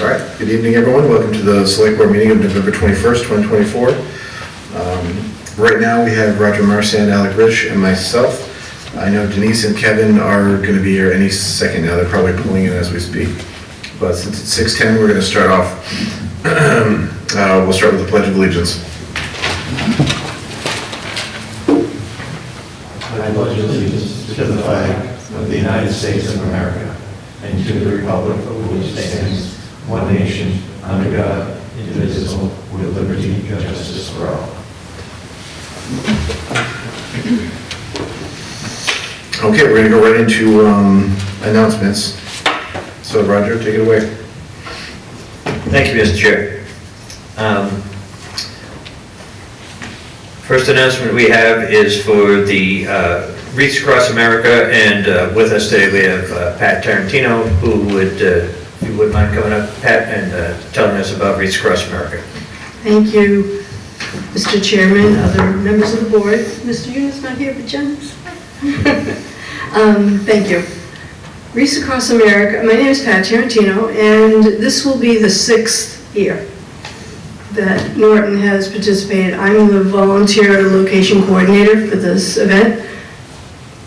All right, good evening, everyone. Welcome to the Select Board meeting of November 21st, 2024. Right now, we have Roger Marsan, Alec Rich, and myself. I know Denise and Kevin are going to be here any second now. They're probably pulling in as we speak. But since it's 6:10, we're going to start off. We'll start with the Pledge of Allegiance. I pledge allegiance to the flag of the United States of America and to the republic for which it stands, one nation, under God, indivisible, with liberty and justice for all. Okay, we're going to go right into announcements. So Roger, take it away. Thank you, Mr. Chair. First announcement we have is for the Wreaths Across America, and with us today we have Pat Tarantino, who would, if you wouldn't mind coming up, Pat, and telling us about Wreaths Across America. Thank you, Mr. Chairman, other members of the board. Mr. Eunice not here, but Jen's. Thank you. Wreaths Across America, my name is Pat Tarantino, and this will be the 6th year that Norton has participated. I'm the volunteer location coordinator for this event.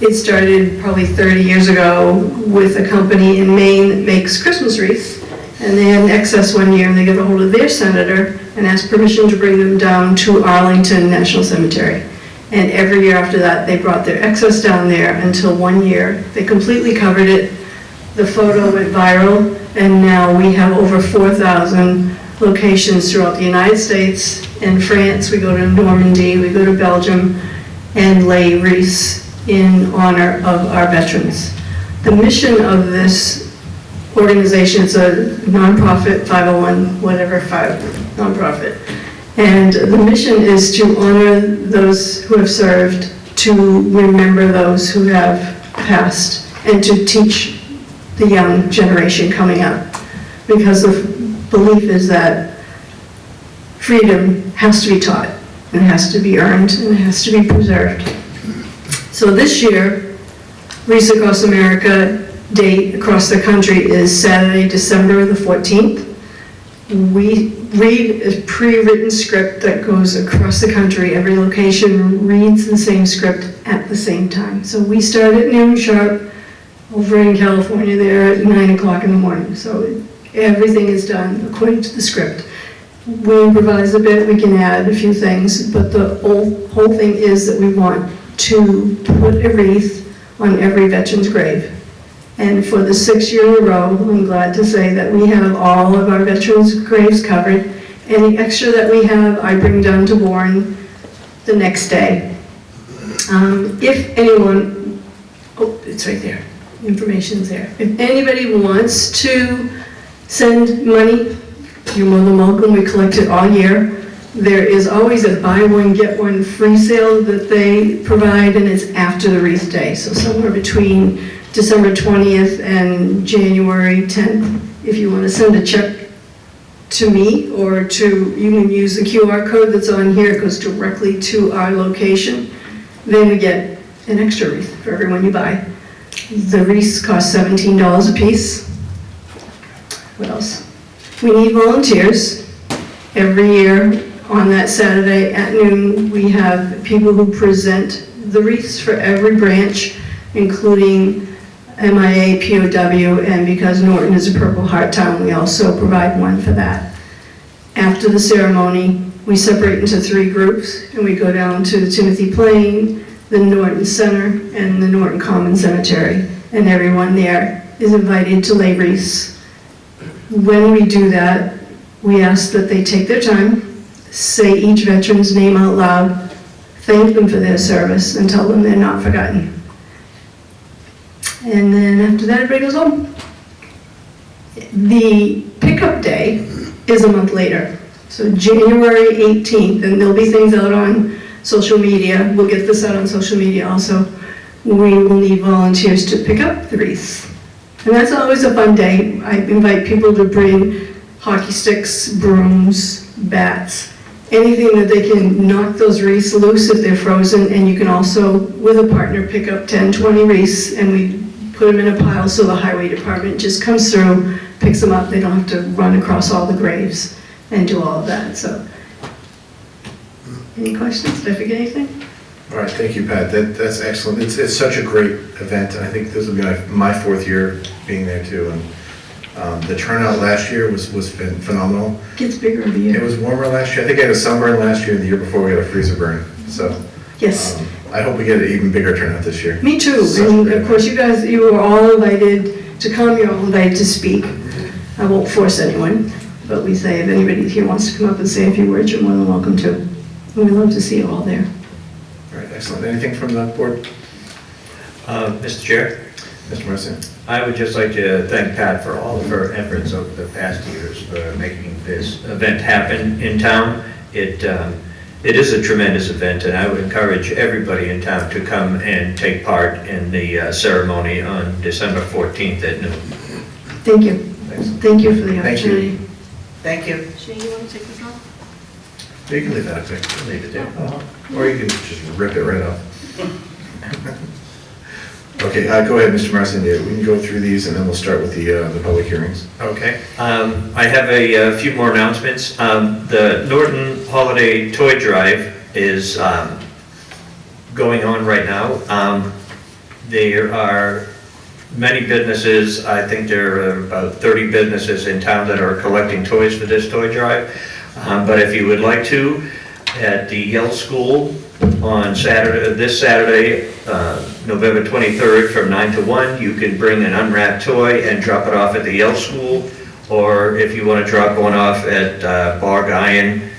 It started probably 30 years ago with a company in Maine that makes Christmas wreaths, and they had an excess one year, and they got a hold of their senator and asked permission to bring them down to Arlington National Cemetery. And every year after that, they brought their excess down there until one year. They completely covered it. The photo went viral, and now we have over 4,000 locations throughout the United States and France. We go to Normandy, we go to Belgium, and lay wreaths in honor of our veterans. The mission of this organization is a nonprofit, 501, whatever, nonprofit. And the mission is to honor those who have served, to remember those who have passed, and to teach the young generation coming up. Because the belief is that freedom has to be taught, and it has to be earned, and it has to be preserved. So this year, Wreaths Across America Day across the country is Saturday, December the 14th. We read a pre-written script that goes across the country. Every location reads the same script at the same time. So we start at noon sharp over in California there at 9 o'clock in the morning. So everything is done according to the script. We improvise a bit, we can add a few things, but the whole thing is that we want to put a wreath on every veteran's grave. And for the 6th year in a row, I'm glad to say that we have all of our veterans' graves covered. Any extra that we have, I bring down to Bourne the next day. If anyone, oh, it's right there, information's there. If anybody wants to send money, you're more than welcome. We collect it all year. There is always a buy one, get one free sale that they provide, and it's after the wreath day. So somewhere between December 20th and January 10th. If you want to send a check to me, or you can use the QR code that's on here. It goes directly to our location. Then we get an extra wreath for everyone you buy. The wreaths cost $17 a piece. What else? We need volunteers. Every year on that Saturday at noon, we have people who present the wreaths for every branch, including MIA, POW, and because Norton is a Purple Heart town, we also provide one for that. After the ceremony, we separate into 3 groups, and we go down to Timothy Plain, the Norton Center, and the Norton Common Cemetery, and everyone there is invited to lay wreaths. When we do that, we ask that they take their time, say each veteran's name out loud, thank them for their service, and tell them they're not forgotten. And then after that, everybody goes home. The pickup day is a month later, so January 18th, and there'll be things out on social media. We'll get this out on social media also. We will need volunteers to pick up the wreaths. And that's always a fun day. I invite people to bring hockey sticks, brooms, bats, anything that they can knock those wreaths loose if they're frozen. And you can also, with a partner, pick up 10, 20 wreaths, and we put them in a pile so the highway department just comes through, picks them up, they don't have to run across all the graves and do all of that, so. Any questions? Did I forget anything? All right, thank you, Pat. That's excellent. It's such a great event, and I think this will be my fourth year being there too. And the turnout last year was phenomenal. Gets bigger every It year. was warmer last year. I think I had a sunburn last year, and the year before we had a freezer burn. So Yes, I hope we get an even bigger turnout this year. me too. Such And great of course, you guys, you are all invited to come, you're all invited to speak. I won't force anyone, but we say if anybody here wants to come up and say a few words, you're more than welcome to. And we'd love to see you all there. All right, excellent. Anything from the board? Mr. Chair, Mr. Marson? I would just like to thank Pat for all of her efforts over the past years for making this event happen in town. It is a tremendous event, and I would encourage everybody in town to come and take part in the ceremony on December 14th at noon. Thank you. Excellent. Thank you for the Thank you. opportunity. Thank you. Shane, you want to take this off? You can leave that up there. Leave it there. Or you can just rip it right off. Okay, go ahead, Mr. Marson. Yeah, we can go through these, and then we'll start with the public hearings. Okay. I have a few more announcements. The Norton Holiday Toy Drive is going on right now. There are many businesses, I think there are about 30 businesses in town that are collecting toys for this toy drive. But if you would like to, at the Yale School on Saturday, this Saturday, November 23rd from 9 to 1, you can bring an unwrapped toy and drop it off at the Yale School. Or if you want to drop one off at Bar Guyan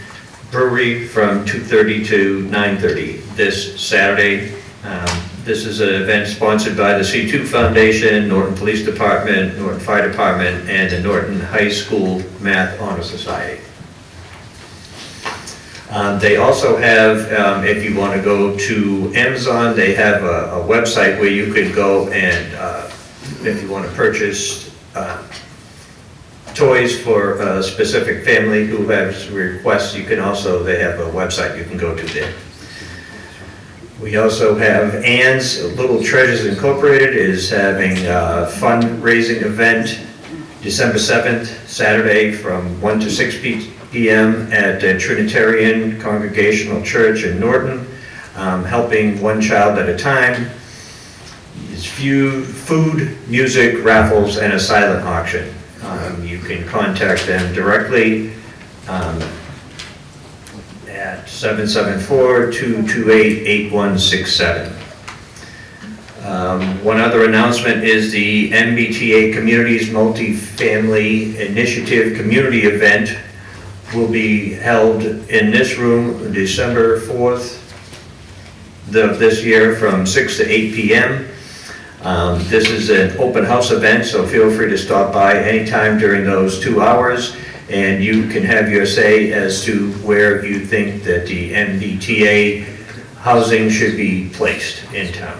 Brewery from 2:30 to 9:30 this Saturday. This is an event sponsored by the C2 Foundation, Norton Police Department, Norton Fire Department, and the Norton High School Math Honor Society. They also have, if you want to go to Amazon, they have a website where you could go and, if you want to purchase toys for a specific family who has requests, you can also, they have a website you can go to there. We also have Ann's Little Treasures Incorporated is having a fundraising event December 7th, Saturday, from 1 to 6 p.m. at the Trinitarian Congregational Church in Norton, helping one child at a time. It's food, music, raffles, and a silent auction. You can contact them directly at 774-228-8167. One other announcement is the MBTA Communities Multifamily Initiative Community Event will be held in this room December 4th of this year from 6 to 8 p.m. This is an open house event, so feel free to stop by anytime during those 2 hours, and you can have your say as to where you think that the MBTA housing should be placed in town.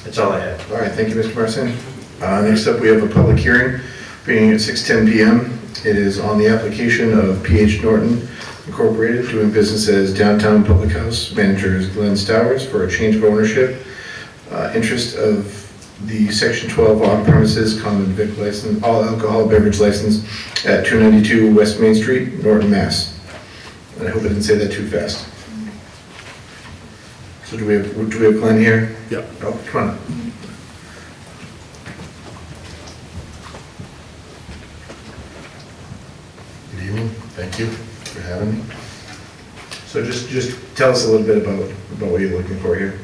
That's all I have. All right, thank you, Mr. Marson. Next up, we have a public hearing beginning at 6:10 p.m. It is on the application of PH Norton Incorporated, doing business as Downtown Public House, manager is Glenn Stowers, for a change of ownership, interest of the Section 12 on-premises common vic license, all alcohol beverage license at 292 West Main Street, Norton, Mass. And I hope I didn't say that too fast. So do we have Glenn here? Yep. Oh, come on up. Good evening, thank you for having me. So just tell us a little bit about what you're looking for here.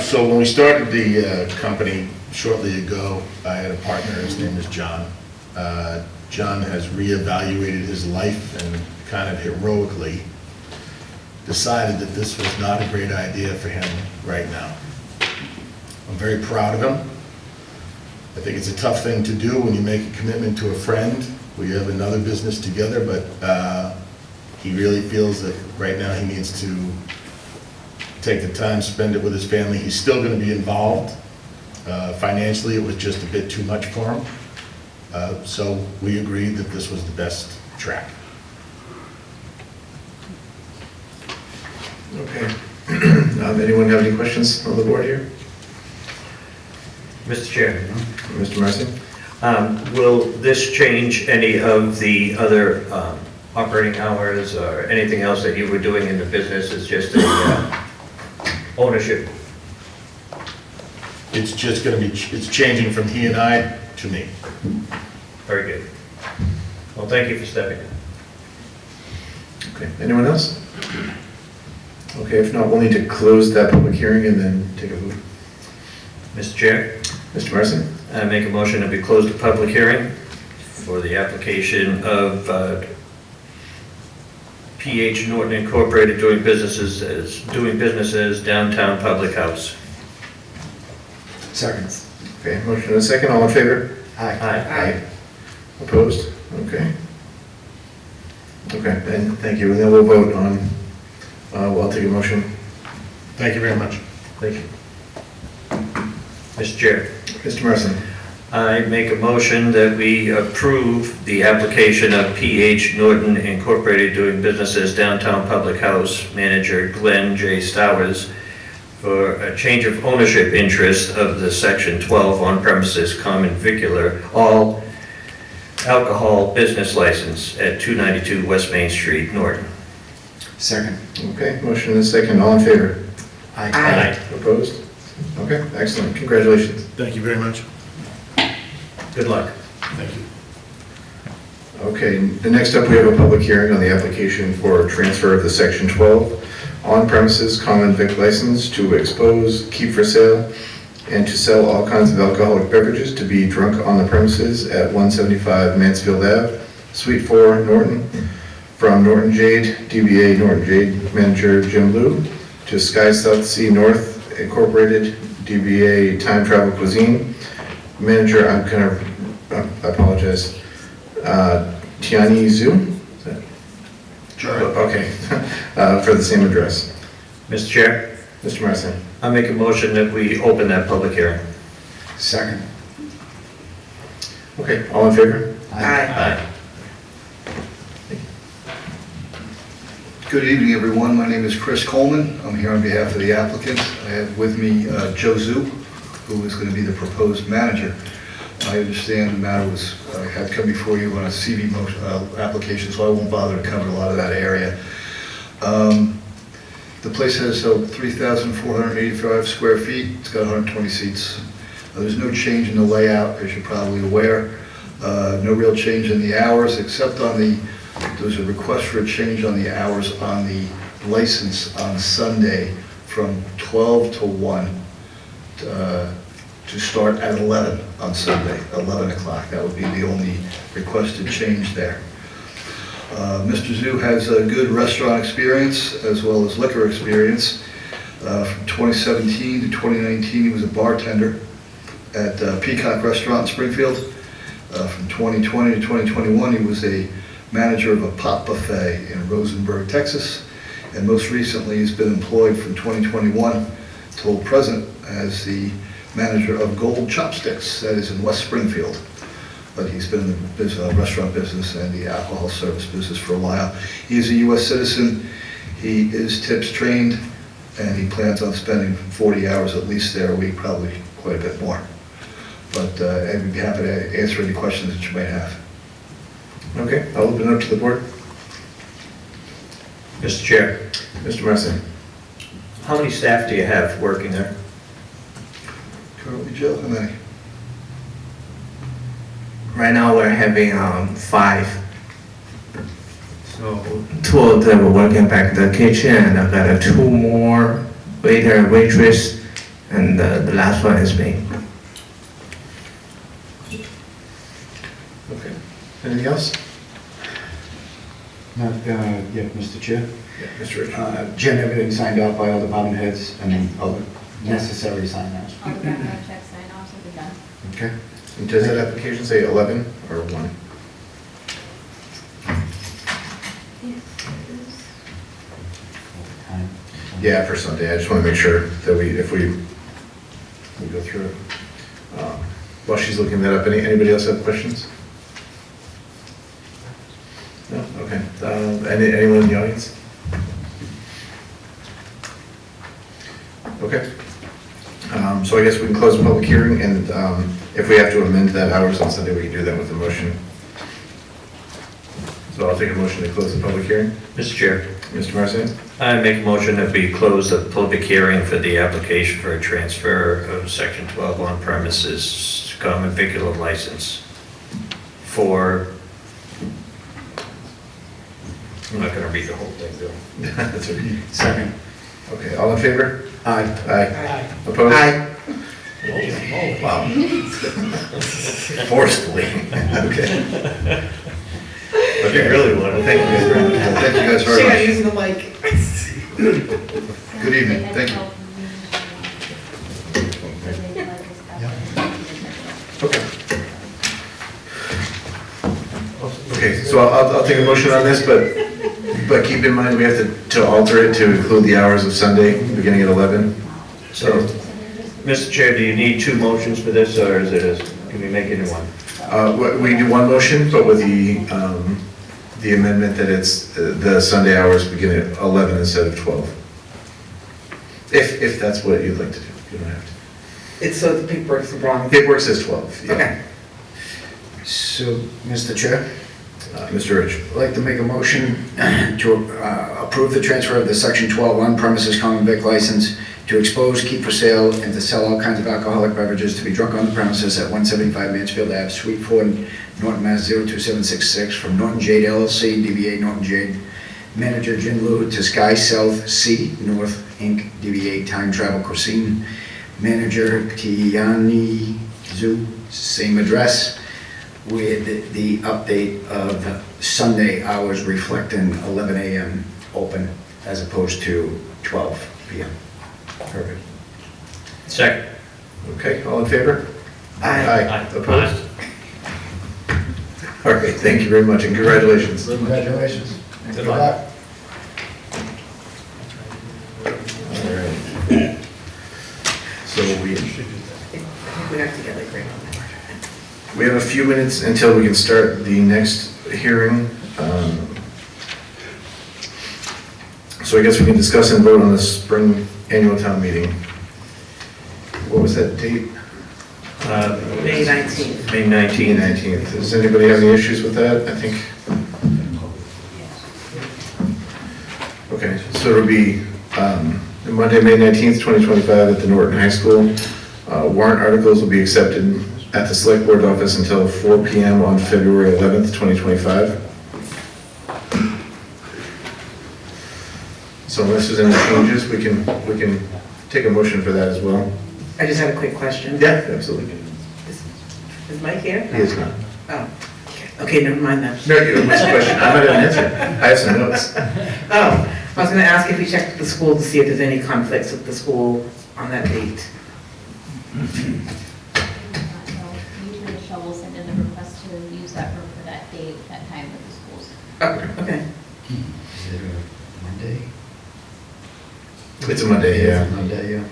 So when we started the company shortly ago, I had a partner, his name is John. John has reevaluated his life and kind of heroically decided that this was not a great idea for him right now. I'm very proud of him. I think it's a tough thing to do when you make a commitment to a friend. We have another business together, but he really feels that right now he needs to take the time, spend it with his family. He's still going to be involved. Financially, it was just a bit too much for him. So we agreed that this was the best track. Okay. Anyone have any questions on the board here? Mr. Chair, Mr. Marcy? will this change any of the other operating hours or anything else that you were doing in the business? It's just a ownership? It's just gonna be, it's changing from he and I to me. Very good. Well, thank you for stepping in. Okay, anyone else? Okay, if not, we'll need to close that public hearing and then take a vote. Mr. Chair, Mr. Marcy? I make a motion that we close the public hearing for the application of PH Norton Incorporated doing business as Downtown Public House. Second. Okay, motion and a second, all in favor? Aye. Opposed? Okay. Okay, and thank you, and then we'll vote on, well, I'll take a motion. Thank you very much. Thank you. Mr. Chair, Mr. Marcy? I make a motion that we approve the application of PH Norton Incorporated doing business as Downtown Public House manager Glenn J. Stowers for a change of ownership interest of the Section 12 on-premises common vicular all alcohol business license at 292 West Main Street, Norton. Second. Okay, motion and a second, all in favor? Aye. Opposed? Okay, excellent, congratulations. Thank you very much. Good luck. Thank you. Okay, the next up, we have a public hearing on the application for transfer of the Section 12 on-premises common vic license to expose, keep for sale, and to sell all kinds of alcoholic beverages to be drunk on the premises at 175 Mansfield Ave, Suite 4, Norton, from Norton Jade, DBA Norton Jade, manager Jim Liu, to Sky South Sea North Incorporated, DBA Time Travel Cuisine, manager, I apologize, Tiani Zhu? Is that- Sure. Okay, for the same address. Mr. Chair, Mr. Marson? I make a motion that we open that public hearing. Second. Okay, all in favor? Aye. Good evening, everyone. My name is Chris Coleman. I'm here on behalf of the applicant. I have with me Joe Zhu, who is going to be the proposed manager. I understand the matter had come before you on a CV application, so I won't bother to cover a lot of that area. The place has 3,485 square feet. It's got 120 seats. There's no change in the layout, as you're probably aware. No real change in the hours, except on there's a request for a change on the hours on the license on Sunday from 12 to 1 to start at 11 on Sunday, 11 o'clock. That would be the only requested change there. Mr. Zhu has a good restaurant experience as well as liquor experience. From 2017 to 2019, he was a bartender at Peacock Restaurant in Springfield. From 2020 to 2021, he was a manager of a pop buffet in Rosenberg, Texas. And most recently, he's been employed from 2021 till present as the manager of Gold Chopsticks, that is in West Springfield. But he's been in the restaurant business and the alcohol service business for a while. He is a U.S. citizen. He is TIPS trained, and he plans on spending 40 hours at least there a week, probably quite a bit more. But I'd be happy to answer any questions that you might have. Okay, I'll open it up to the board. Mr. Chair, Mr. Marson? how many staff do you have working there? Currently, Joe, how many? Right now we're having 5. So 2 of them are working back in the kitchen, and I've got 2 more waiter and waitress, and the last one is me. Okay. Anything else? Not, yeah, Mr. Chair. Yeah, Mr. Richard? Jen, everything signed off by all department heads, and all the necessary sign-offs. All the background checks, sign-offs will be done. Okay. And does that application say 11 or 1? Time. Yeah, for Sunday, I just want to make sure that if we go through it. While she's looking that up, anybody else have questions? No? Okay. Anyone in the audience? Okay. So I guess we can close the public hearing, and if we have to amend that hours on Sunday, we can do that with a motion. So I'll take a motion to close the public hearing. Mr. Chair, Mr. Marson? I make a motion that we close the public hearing for the application for a transfer of Section 12 on premises common vicular license for, I'm not going to read the whole thing, Bill. That's okay. Second. Okay, all in favor? Aye. Aye. Opposed? Aye. Wow. Forcefully. Okay. If you really want to, Thank you guys very much. Thank you guys very much. using the mic. Good evening, thank you. Okay. Okay, so I'll take a motion on this, but keep in mind, we have to alter it to include the hours of Sunday, beginning at 11. So, Mr. Chair, do you need two motions for this, or is it, can we make it in one? We do one motion, but with the amendment that it's, the Sunday hours begin at 11 instead of 12. If that's what you'd like to do, you don't have to. It's so the paperwork's wrong. Paperwork says 12, yeah. Okay. So, Mr. Chair, Mr. Rich? I'd like to make a motion to approve the transfer of the Section 12 on-premises common vic license to expose, keep for sale, and to sell all kinds of alcoholic beverages to be drunk on the premises at 175 Mansfield Ave, Suite 4, Norton, Mass. 02766, from Norton Jade LLC, DBA Norton Jade, manager Jin Lu, to Sky South Sea North Inc., DBA Time Travel Cuisine, manager Tiani Zhu, same address, with the update of Sunday hours reflecting 11 a.m. open as opposed to 12 p.m. Perfect. Second. Okay, all in favor? Aye. Opposed? All right, thank you very much, and congratulations. Congratulations. Good luck. All right. So We have to get like right on that. we have a few minutes until we can start the next hearing. So I guess we can discuss and vote on the spring annual town meeting. What was that date? May 19th. May May 19th. 19th. Does anybody have any issues with that? I think. Okay, so it'll be Monday, May 19th, 2025 at the Norton High School. Warrant articles will be accepted at the Select Board office until 4 p.m. on February 11th, 2025. So unless there's any changes, we can take a motion for that as well. I just have a quick question. Yeah, absolutely. Is Mike here? He is not. Oh, okay, never mind then. No, you what's the question? I'm not gonna answer. I have some notes. Oh, I was gonna ask if you checked with the school to see if there's any conflicts with the school on that date. Usually Michelle will send in a request to use that room for that date, that time with the schools. Oh, okay. Is it a Monday? It's a Monday, yeah. Monday, yeah.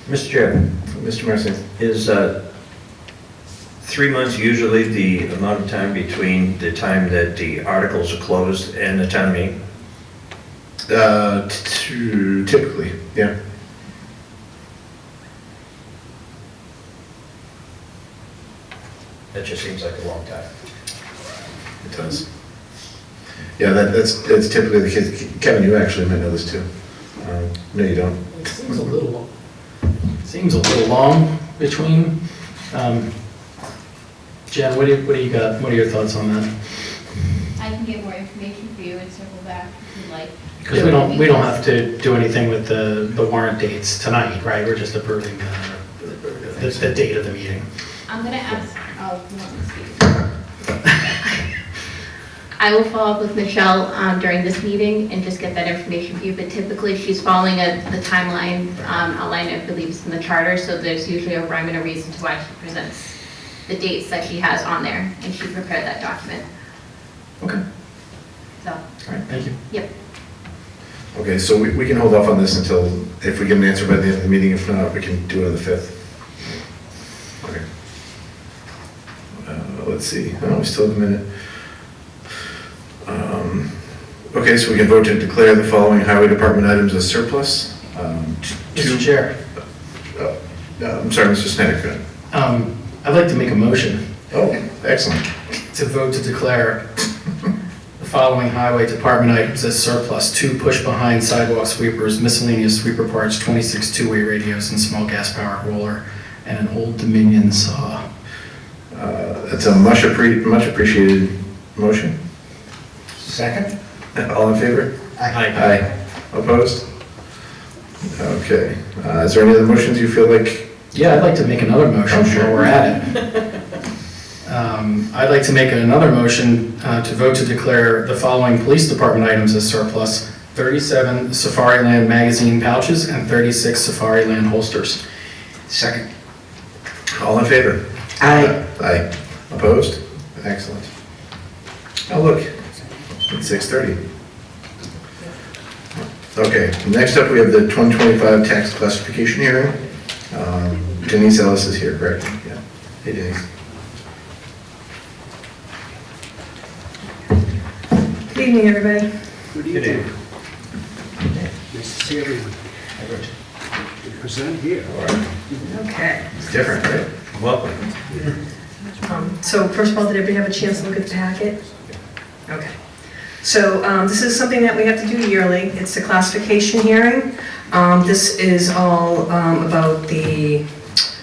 Mr. Chair, Mr. Marson? is 3 months usually the amount of time between the time that the articles are closed and the town meeting? Typically, yeah. That just seems like a long time. It does. Yeah, that's typically the case. Kevin, you actually might know this too. No, you don't. It seems a little long between. Jen, what do you got? What are your thoughts on that? I can get more information for you and circle back if you'd like. Because we don't have to do anything with the warrant dates tonight, right? We're just approving the date of the meeting. I'm gonna ask, oh, you want me to speak? I will follow up with Michelle during this meeting and just get that information for you, but typically she's following the timeline outlined, I believe, is in the charter, so there's usually a rhyme and a reason to why she presents the dates that she has on there, and she prepared that document. Okay. So, All right, thank you. yep. Okay, so we can hold off on this until, if we get an answer by the end of the meeting. If not, we can do it on the 5th. Okay. Let's see, oh, we still have a minute. Okay, so we can vote to declare the following highway department items as surplus. Mr. Chair, I'm sorry, Mr. Sneddon, go ahead. I'd like to make a motion Oh, excellent. to vote to declare the following highway department items as surplus: 2 push-behind sidewalk sweepers, miscellaneous sweeper parts, 26 two-way radios, and small gas-powered roller, and an Old Dominion saw. That's a much appreciated motion. Second? All in favor? Aye. Opposed? Okay. Is there any other motions you feel like? Yeah, I'd like to make another motion Oh, sure. while we're at it. I'd like to make another motion to vote to declare the following police department items as surplus: 37 Safariland magazine pouches and 36 Safariland holsters. Second. All in favor? Aye. Aye. Opposed? Excellent. Oh, look, it's 6:30. Okay, next up, we have the 2025 tax classification hearing. Denise Ellis is here, correct? Yeah. Hey, Denise. Good evening, everybody. Good evening. Nice to see everyone. Present here. Okay. It's different, right? Welcome. So first of all, did everybody have a chance to look at the packet? Okay. So this is something that we have to do yearly. It's a classification hearing. This is all about the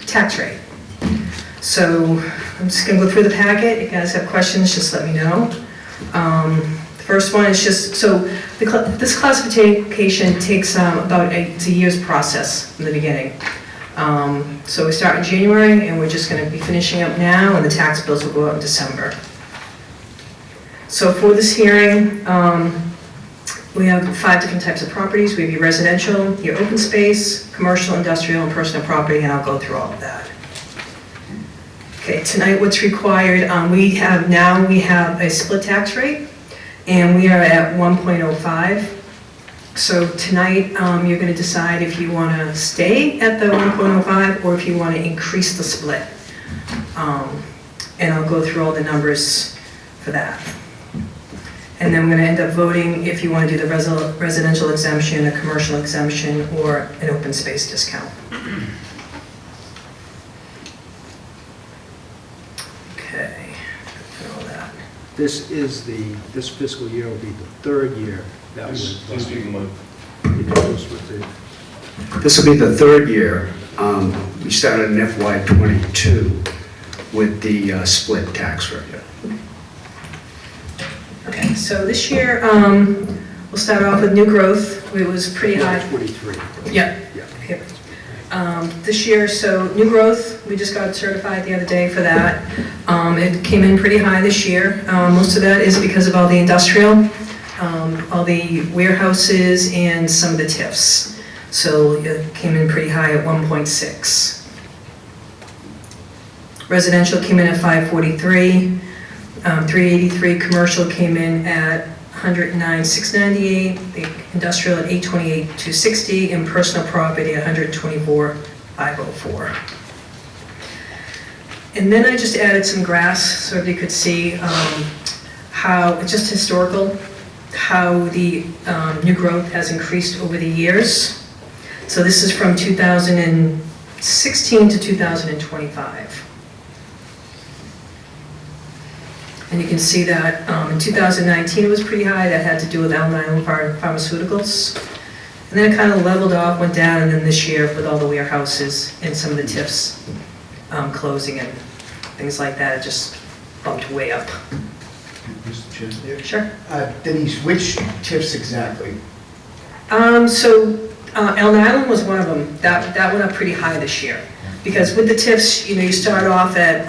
tax rate. So I'm just going to go through the packet. If you guys have questions, just let me know. The first one is just, so this classification takes it's a year's process from the beginning. So we start in January, and we're just going to be finishing up now, and the tax bills will go out in December. So for this hearing, we have 5 different types of properties. We have your residential, your open space, commercial, industrial, and personal property, and I'll go through all of that. Okay, tonight what's required, we have a split tax rate, and we are at 1.05. So tonight, you're going to decide if you want to stay at the 1.05 or if you want to increase the split. And I'll go through all the numbers for that. And then we're going to end up voting if you want to do the residential exemption, a commercial exemption, or an open space discount. Okay, got all that. This fiscal year will be the 3rd year that was. This will be the 3rd year. We started in FY '22 with the split tax rate. Okay, so this year, we'll start off with new growth. It was pretty high. 23. Yeah. Yeah. This year, so new growth, we just got certified the other day for that. It came in pretty high this year. Most of that is because of all the industrial, all the warehouses, and some of the TIFs. So it came in pretty high at 1.6. Residential came in at 543. 383, commercial came in at 109,698, the industrial at 828,260, and personal property at 124,504. And then I just added some graphs so everybody could see how, just historical, how the new growth has increased over the years. So this is from 2016 to 2025. And you can see that in 2019 it was pretty high. That had to do with Elm Island Pharmaceuticals. And then it kind of leveled off, went down, and then this year with all the warehouses and some of the TIFs closing and things like that, it just bumped way up. Mr. Chair? Sure. Denise, which TIFs exactly? So Elm Island was one of them. That went up pretty high this year. Because with the TIFs, you start off at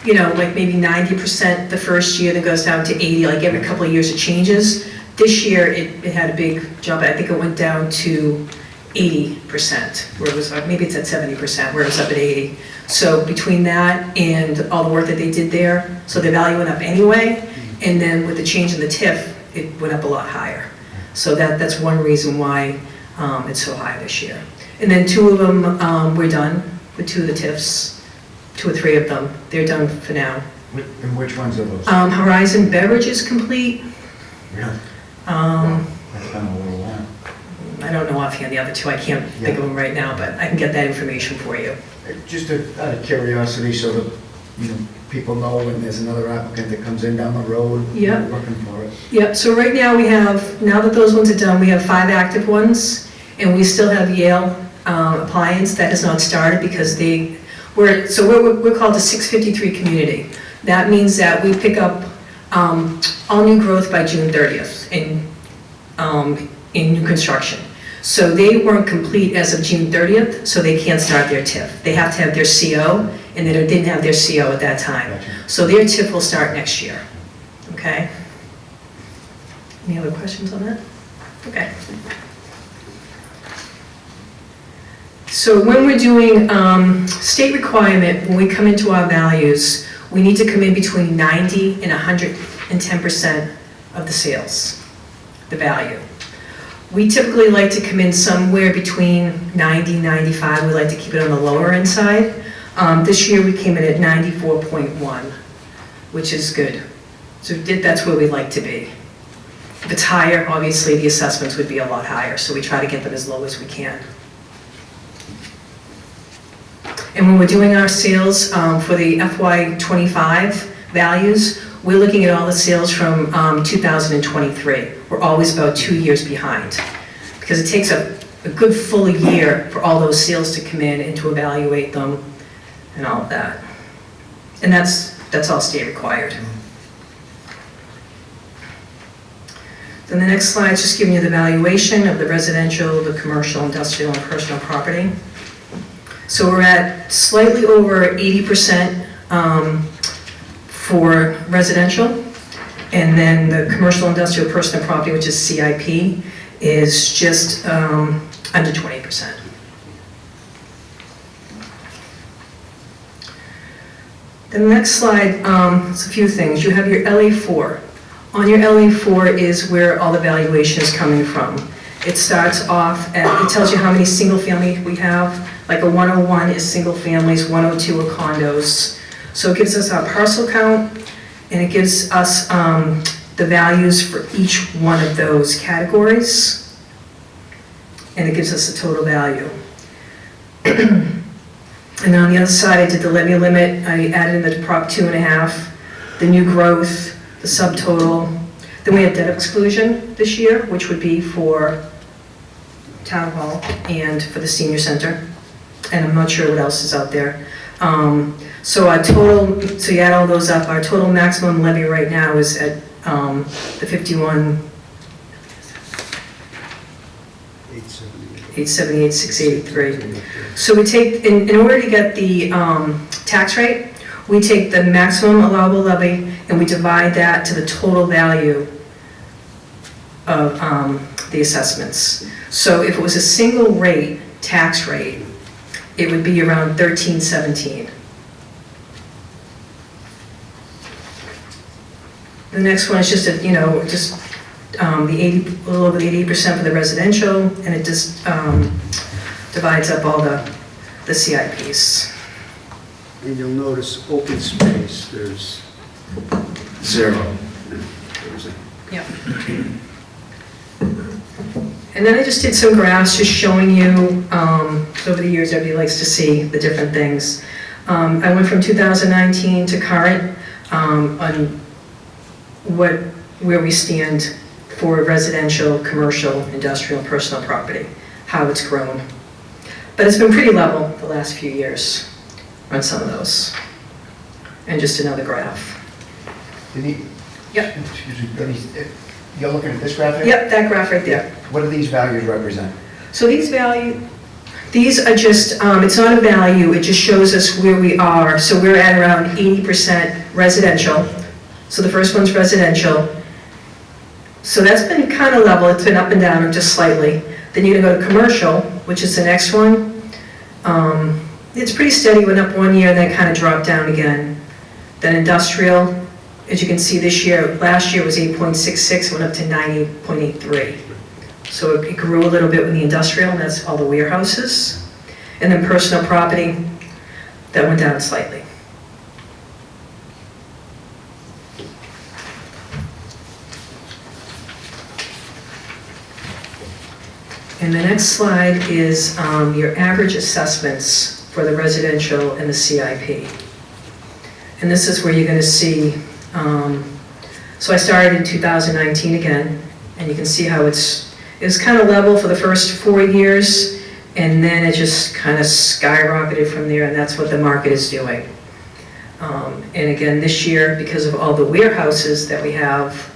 like maybe 90% the first year, then goes down to 80, like every couple of years it changes. This year, it had a big jump. I think it went down to 80%, where it was, maybe it's at 70%, where it was up at 80. So between that and all the work that they did there, so the value went up anyway, and then with the change in the TIF, it went up a lot higher. So that's one reason why it's so high this year. And then 2 of them, we're done with 2 of the TIFs. 2 or 3 of them, they're done for now. And which ones are those? Horizon Beverage is complete. Really? I That's been a little while. don't I don't know offhand the other two, I can't think of them right now, but I can get that information for you. Just out of curiosity, so that, people know when there's another applicant that comes in down the road. Yeah. Looking for it. Yep, so right now we have, now that those ones are done, we have 5 active ones, and we still have Yale Appliance that has not started because we're called a 653 community. That means that we pick up all new growth by June 30th in new construction. So they weren't complete as of June 30th, so they can't start their TIF. They have to have their CO, and they didn't have their CO at that time. So their TIF will start next year, okay? Any other questions on that? Okay. So when we're doing state requirement, when we come into our values, we need to come in between 90 and 110% of the sales, the value. We typically like to come in somewhere between 90, 95. We like to keep it on the lower end side. This year we came in at 94.1, which is good. So that's where we like to be. If it's higher, obviously the assessments would be a lot higher, so we try to get them as low as we can. And when we're doing our sales for the FY25 values, we're looking at all the sales from 2023. We're always about 2 years behind because it takes a good full year for all those sales to come in and to evaluate them and all of that. And that's all state required. Then the next slide is just giving you the valuation of the residential, the commercial, industrial, and personal property. So we're at slightly over 80% for residential, and then the commercial, industrial, personal property, which is CIP, is just under 20%. The next slide is a few things. You have your LA4. On your LA4 is where all the valuation is coming from. It starts off at, it tells you how many single family we have. Like a 101 is single families, 102 are condos. So it gives us our parcel count, and it gives us the values for each one of those categories, and it gives us the total value. And on the other side, I did the levy limit. I added in the Prop 2.5, the new growth, the subtotal. Then we have debt exclusion this year, which would be for Town Hall and for the senior center. And I'm not sure what else is out there. So our total, so you add all those up, our total maximum levy right now is at the 878,683. So we take, in order to get the tax rate, we take the maximum allowable levy and we divide that to the total value of the assessments. So if it was a single rate, tax rate, it would be around 1317. The next one is just a, the 80, a little over the 80% for the residential, and it just divides up all the CIPs. And you'll notice open space, there's 0. Yep. And then I just did some graphs just showing you, over the years everybody likes to see the different things. I went from 2019 to current on where we stand for residential, commercial, industrial, and personal property, how it's grown. But it's been pretty level the last few years on some of those. And just another graph. Yep. Excuse me, you're looking at this graphic? Yep, that graph right there. What do these values represent? So these are just, it's not a value, it just shows us where we are. So we're at around 80% residential. So the first one's residential. So that's been kind of level, it's been up and down just slightly. Then you're gonna go to commercial, which is the next one. It's pretty steady, went up 1 year, then kind of dropped down again. Then industrial, as you can see this year, last year was 8.66, went up to 90.83. So it grew a little bit with the industrial, and that's all the warehouses. And then personal property, that went down slightly. And the next slide is your average assessments for the residential and the CIP. And this is where you're going to see, so I started in 2019 again, and you can see how it was kind of level for the first 4 years, and then it just kind of skyrocketed from there, and that's what the market is doing. And again, this year, because of all the warehouses that we have,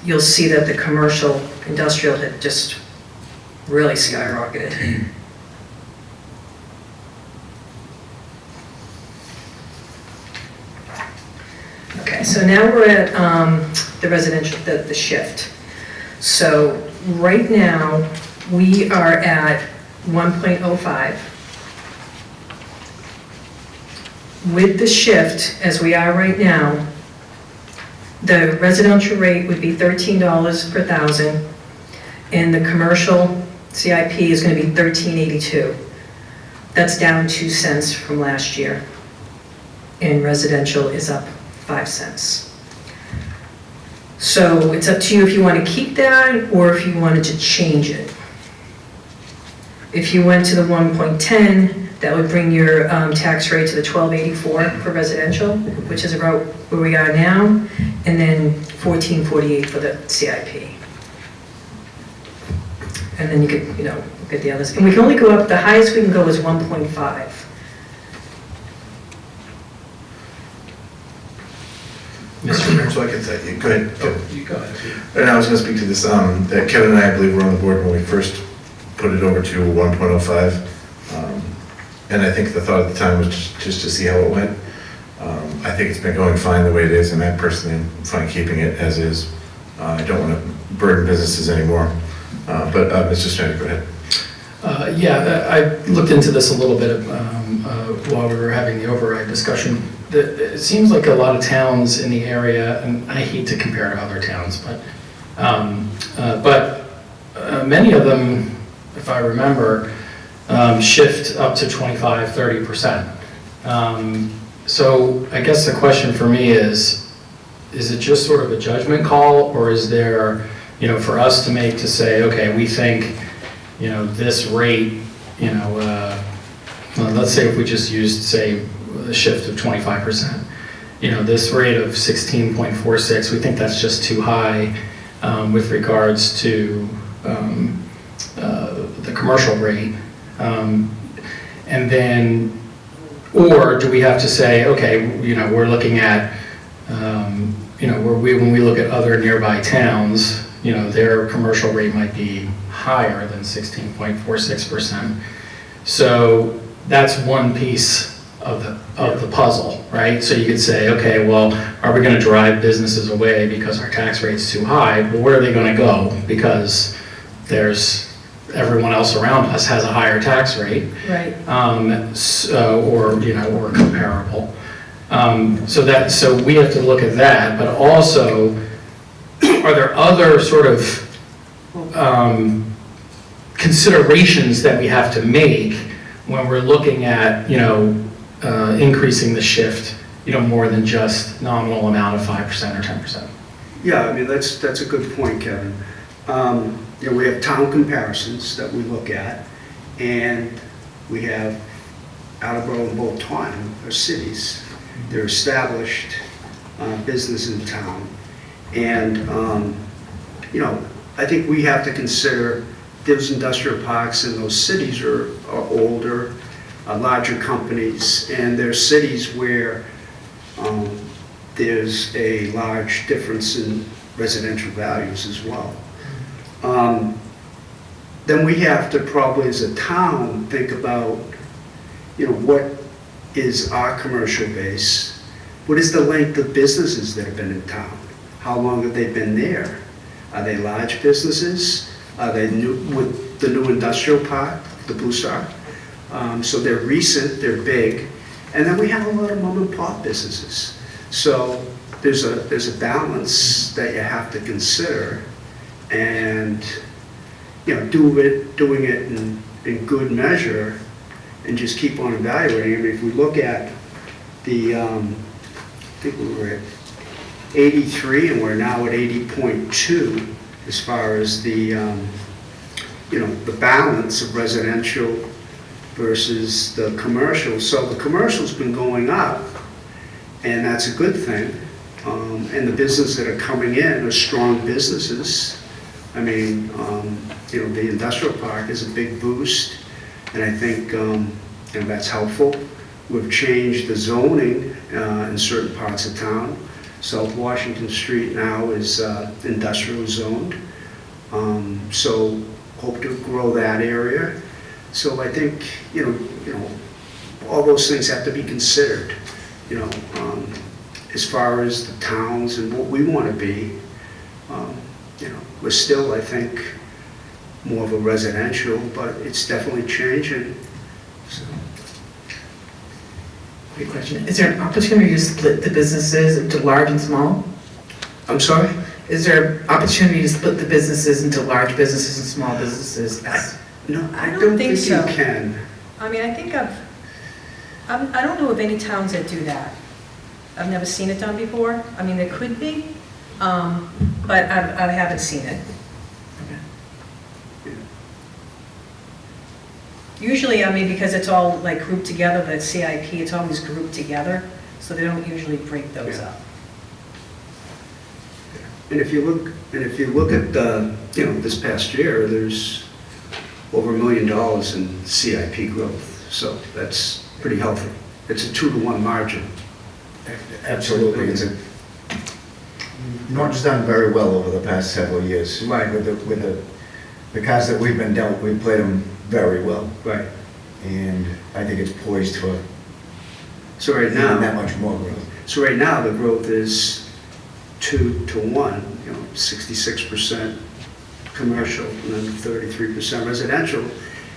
you'll see that the commercial, industrial had just really skyrocketed. Okay, so now we're at the residential, the shift. So right now, we are at 1.05. With the shift, as we are right now, the residential rate would be $13 per thousand, and the commercial CIP is going to be $13.82. That's down 2 cents from last year, and residential is up 5 cents. So it's up to you if you want to keep that or if you wanted to change it. If you went to the 1.10, that would bring your tax rate to the $12.84 for residential, which is about where we are now, and then $14.48 for the CIP. And then you could, look at the others. And we can only go up, the highest we can go is 1.5. Mr. Mayor, so I can say, go ahead. You go ahead. And I was going to speak to this, that Kevin and I believe were on the board when we first put it over to 1.05. And I think the thought at the time was just to see how it went. I think it's been going fine the way it is, and I personally am fine keeping it as is. I don't want to burden businesses anymore. But Mr. Snyder, go ahead. Yeah, I looked into this a little bit while we were having the override discussion. It seems like a lot of towns in the area, and I hate to compare to other towns, but many of them, if I remember, shift up to 25–30%. So I guess the question for me is it just sort of a judgment call, or is there, for us to say, okay, we think, this rate, let's say if we just used, say, a shift of 25%, this rate of 16.46, we think that's just too high with regards to the commercial rate. And then, or do we have to say, okay, we're looking at, when we look at other nearby towns, their commercial rate might be higher than 16.46%. So that's one piece of the puzzle, right? So you could say, okay, well, are we going to drive businesses away because our tax rate's too high? Well, where are they going to go? Because everyone else around us has a higher tax rate, Right. or comparable. So we have to look at that, but also, are there other sort of considerations that we have to make when we're looking at, increasing the shift, more than just nominal amount of 5% or 10%? Yeah, I mean, that's a good point, Kevin. We have town comparisons that we look at, and we have Attleboro and Bolt Taunton are cities. They're established business in town. And, I think we have to consider those industrial parks in those cities are older, larger companies, and they're cities where there's a large difference in residential values as well. Then we have to probably, as a town, think about, what is our commercial base? What is the length of businesses that have been in town? How long have they been there? Are they large businesses? Are they new with the new industrial park, the Blue Star? So they're recent, they're big. And then we have a lot of mom and pop businesses. So there's a balance that you have to consider, and doing it in good measure, and just keep on evaluating. I mean, if we look at the, I think we were at 83 and we're now at 80.2 as far as the the balance of residential versus the commercial. So the commercial's been going up, and that's a good thing. And the businesses that are coming in are strong businesses. I mean, the industrial park is a big boost, and I think, that's helpful. We've changed the zoning in certain parts of town. South Washington Street now is industrial zoned. So hope to grow that area. So I think, all those things have to be considered, as far as the towns and what we want to be. We're still, I think, more of a residential, but it's definitely changing. So, Good question. Is there an opportunity to split the businesses into large and small? I'm sorry? Is there an opportunity to split the businesses into large businesses and small businesses? No, I don't think so. you can. I mean, I think I don't know of any towns that do that. I've never seen it done before. I mean, there could be, but I haven't seen it. Usually, I mean, because it's all like grouped together, the CIP, it's always grouped together, so they don't usually break those up. And if you look at this past year, there's over $1 million in CIP growth, so that's pretty healthy. It's a 2-to-1 margin. Absolutely. Norton's done very well over the past several years. Right. With the cards that we've been dealt, we've played them very well. Right. And I think it's poised for So right now, that much more growth. So right now, the growth is 2-to-1, 66% commercial and then 33% residential.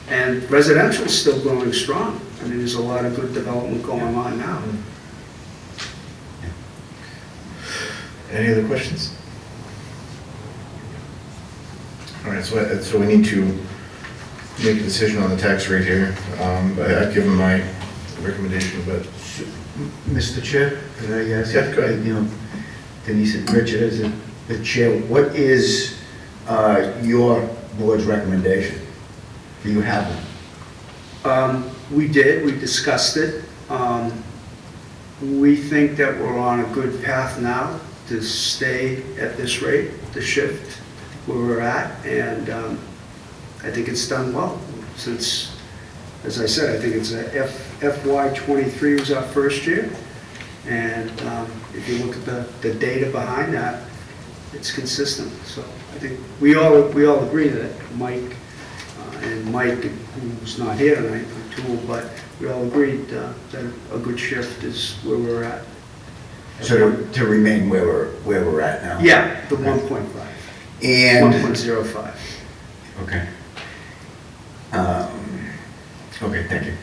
And residential is still growing strong. I mean, there's a lot of good development going on now. Any other questions? All right, so we need to make a decision on the tax rate here. I've given my recommendation, but. Mr. Chair, could I ask? Yeah, go ahead. Denise and Richard, as the chair, what is your board's recommendation? Do you have one? We discussed it. We think that we're on a good path now to stay at this rate, the shift where we're at, and I think it's done well since, as I said, I think it's FY23 was our first year, and if you look at the data behind that, it's consistent. So I think we all agree that Mike and Mike, who's not here tonight, but we all agreed that a good shift is where we're at. So to remain where we're at now? Yeah, the 1.5. And 1.05. Okay. Okay, thank you.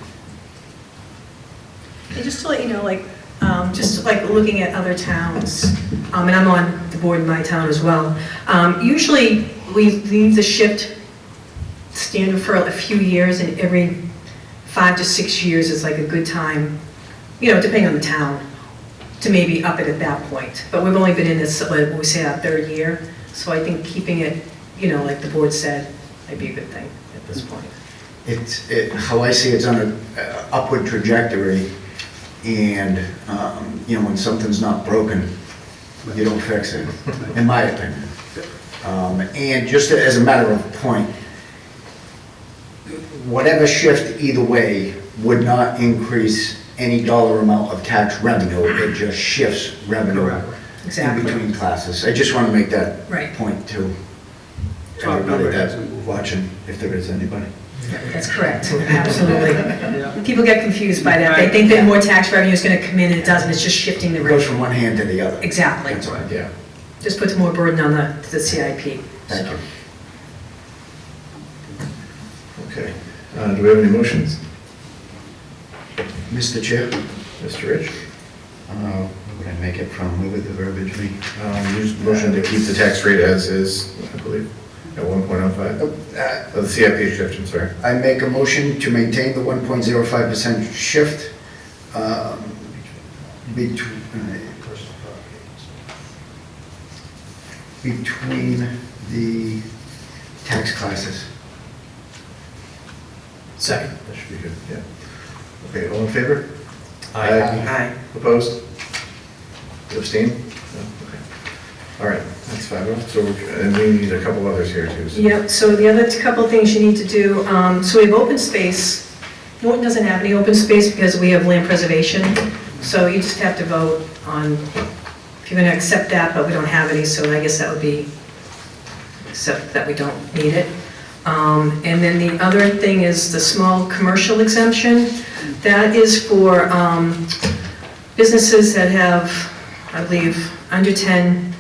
And just to let you know, just like looking at other towns, and I'm on the board in my town as well, usually we leave the shift standard for a few years, and every 5 to 6 years is like a good time, depending on the town, to maybe up it at that point. But we've only been in this, like we say, our 3rd year, so I think keeping it, like the board said, might be a good thing at this point. How I see it's on an upward trajectory, and when something's not broken, you don't fix it, in my opinion. And just as a matter of point, whatever shift either way would not increase any dollar amount of tax revenue, it just shifts revenue in Exactly. between classes. I just want to make that Right. point to everybody that's watching, if there is anybody. That's correct, absolutely. People get confused by that. They think that more tax revenue is going to come in, and it doesn't. It's just shifting the It goes rate. from one hand to the other. Exactly. That's all. Yeah. Just puts more burden on the CIP. Thank you. Okay. Do we have any motions? Mr. Chair, Mr. Rich? where would I make it from? Where would the verbiage be? Use motion to keep the tax rate as is, I believe, at 1.05. The CIP shift, I'm sorry. I make a motion to maintain the 1.05% shift between the tax classes. Second. That should be good, yeah. Okay, all in favor? Aye. Opposed? You abstain? No, okay. All right, that's 5-0. So, and we need a couple others here too. so- Yep, so the other couple things you need to do, so we have open space. Norton doesn't have any open space because we have land preservation. So you just have to vote on, if you're gonna accept that, but we don't have any, so I guess that would be, accept that we don't need it. And then the other thing is the small commercial exemption. That is for businesses that have, I believe, under 10,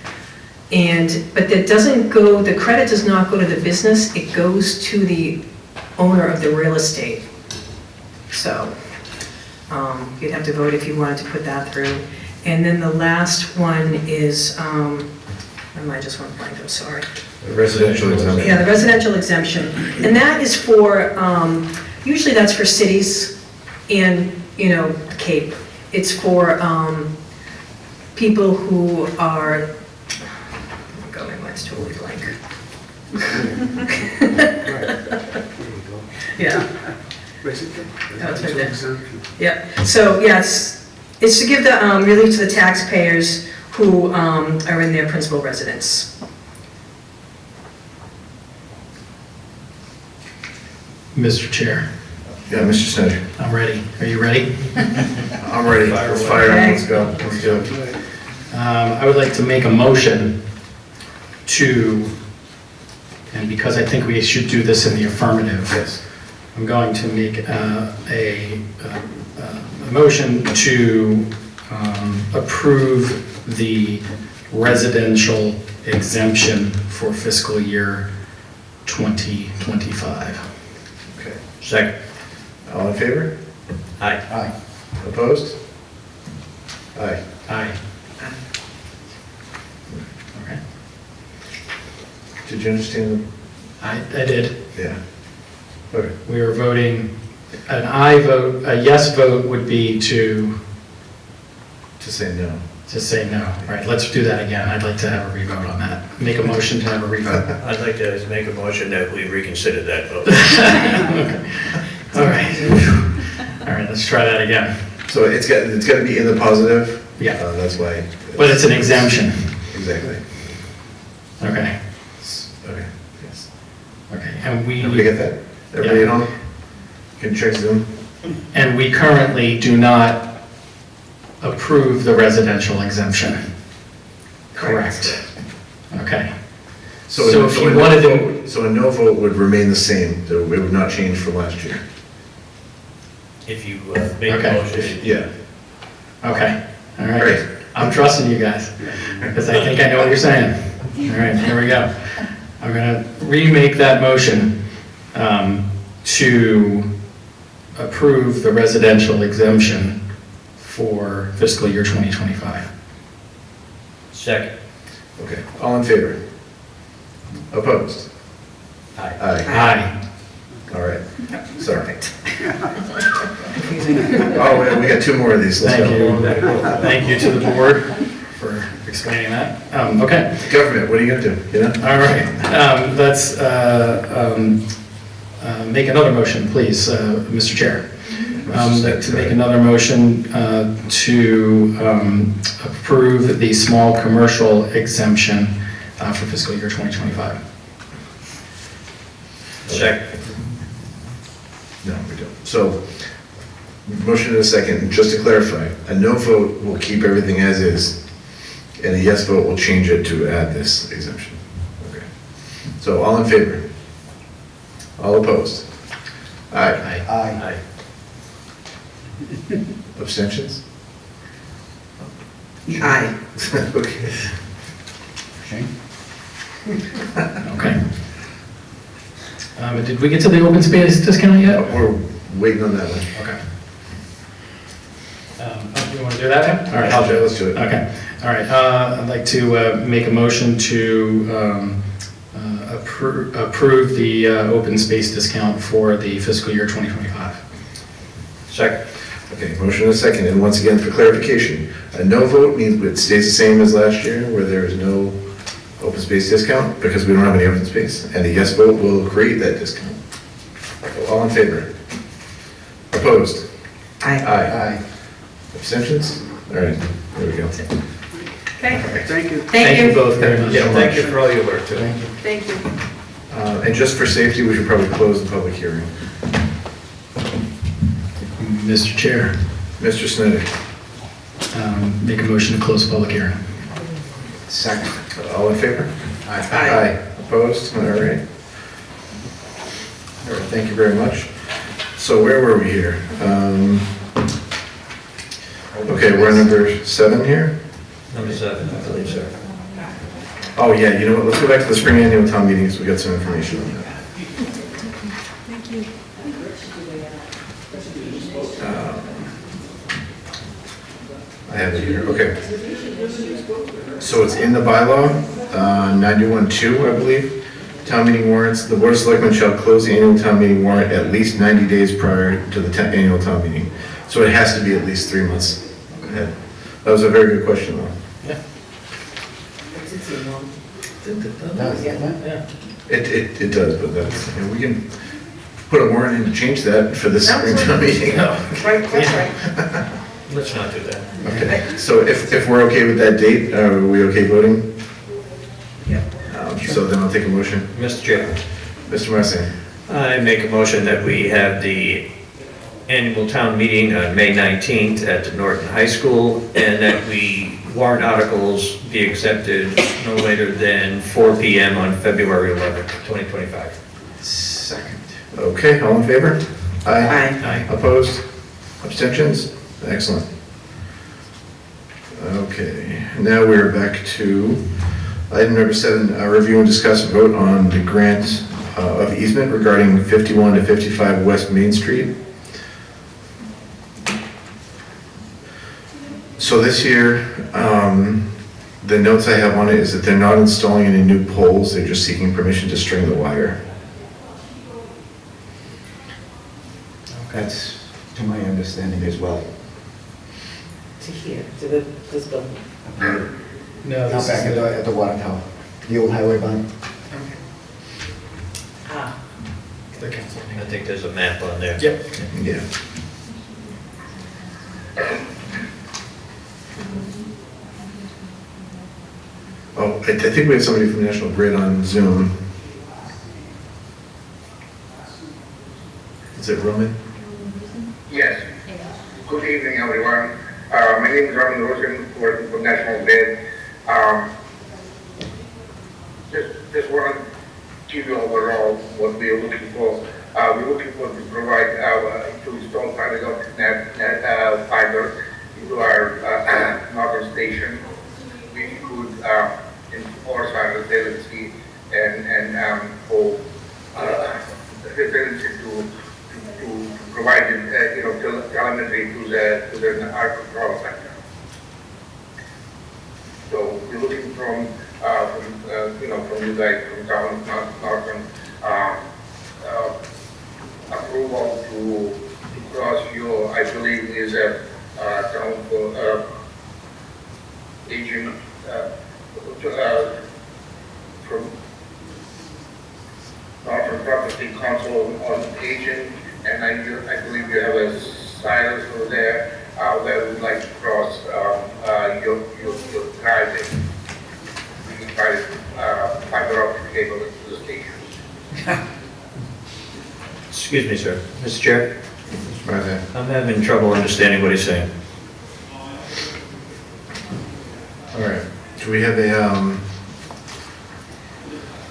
but that doesn't go, the credit does not go to the business, it goes to the owner of the real estate. So you'd have to vote if you wanted to put that through. And then the last one is, I just went blank, I'm sorry. The residential exemption. Yeah, the residential exemption. And that is for, usually that's for cities and, the Cape. It's for people who are, oh my God, my mind's totally blank. Yeah. That's right there. Yep. So, yes, it's to give the relief to the taxpayers who are in their principal residence. Mr. Chair, Yeah, Mr. Snyder. I'm ready. Are you ready? I'm ready. Let's fire up. Let's go. Let's do it. I would like to make a motion to, and because I think we should do this in the affirmative, Yes. I'm going to make a motion to approve the residential exemption for fiscal year 2025. Okay. Second. All in favor? Aye. Opposed? Aye. Aye. Okay. Did you understand? I did. Yeah. Okay. We are voting, an aye vote, a yes vote would be to say no. say no. All right, let's do that again. I'd like to have a revote on that. Make a motion to have a revote. I'd like to make a motion that we reconsider that vote. Okay. All right. All right, let's try that again. So it's got to be in the positive? Yeah. That's why. But it's an exemption. Exactly. Okay. Okay, yes. Okay, and we... Everybody get that? Everybody at home? Can check Zoom? And we currently do not approve the residential exemption. Correct. Okay. So if you wanted to... So a no vote would remain the same, so it would not change from last year? If you make a Okay. motion. Yeah. Okay, all right. Great. I'm trusting you guys, because I think I know what you're saying. All right, here we go. I'm gonna remake that motion to approve the residential exemption for fiscal year 2025. Second. Okay, all in favor? Opposed? Aye. Aye. Aye. All right, sorry. Oh, we got two more of these, let's Thank go. you. Thank you to the board for explaining that. Okay. Government, what are you gonna do, you know? All right, let's make another motion, please, Mr. Chair. To make another motion to approve the small commercial exemption for fiscal year 2025. Second. No, we don't. So, motion and a second, just to clarify, a no vote will keep everything as is, and a yes vote will change it to add this exemption. Okay. So, all in favor? All opposed? Aye. Aye. Abstentions? Aye. Okay. Okay. Did we get to the open space discount yet? We're waiting on that one. Okay. You want to do that now? All right, I'll do it. Let's do it. Okay, all right. I'd like to make a motion to approve the open space discount for the fiscal year 2025. Second. Okay, motion and a second, and once again, for clarification, a no vote means it stays the same as last year, where there is no open space discount, because we don't have any open space, and a yes vote will create that discount. So all in favor? Opposed? Aye. Aye. Abstentions? All right, there we go. Okay, Thank you. thank you. both very much. Yeah, thank you for all your work, too. Thank you. And just for safety, we should probably close the public hearing. Mr. Chair, Mr. Snider, make a motion to close the public hearing. Second. all in favor? Aye. Opposed? All right. All right, thank you very much. So where were we here? Okay, we're on number 7 here. Number 7, I believe, sir. Oh, yeah, you know what, let's go back to the spring annual town meetings, we got some information on that. I have it here, okay. So it's in the bylaw, 91-2, I believe. Town meeting warrants, the Board of Selectmen shall close the annual town meeting warrant at least 90 days prior to the annual town meeting. So it has to be at least 3 months ahead. That was a very good question, though. It does, but that's, we can put a warrant in to change that for this spring town meeting. Right, that's right. Let's not do that. Okay, so if we're okay with that date, are we okay voting? Yeah. So then I'll take a motion. Mr. Chair, Mr. Marson, I make a motion that we have the annual town meeting on May 19th at the Norton High School, and that we warrant articles be accepted no later than 4 PM on February 11th, 2025. Second. okay, all in favor? Aye. Aye. Opposed? Abstentions? Excellent. Okay, now we're back to item number 7, review and discuss and vote on the grant of easement regarding 51 to 55 West Main Street. So this year, the notes I have on it is that they're not installing any new poles, they're just seeking permission to string the wire. That's to my understanding as well. To here, to this building. No, Not back at the water tower, the old highway barn. Ah, I think there's a map on there. Yep. Yeah. Oh, I think we have somebody from National Grid on Zoom. Is it Roman? Yes. Good evening, everyone. My name is Roman Rosen, working for National Grid. Just want to give you overall what we are looking for. We're looking for to provide to install fiber optic net fiber into our northern station. We could enforce our resiliency and for resiliency to provide telemetry to the our control center. So we're looking from you guys from town Norton approval to cross your, I believe is a town for agent from Norton Property Council on agent, and I believe you have a silence over there where we'd like to cross your driveway. We can try fiber optic cable into the station. Excuse me, sir. Mr. Chair, Okay. I'm having trouble understanding what he's saying. All right. Do we have a,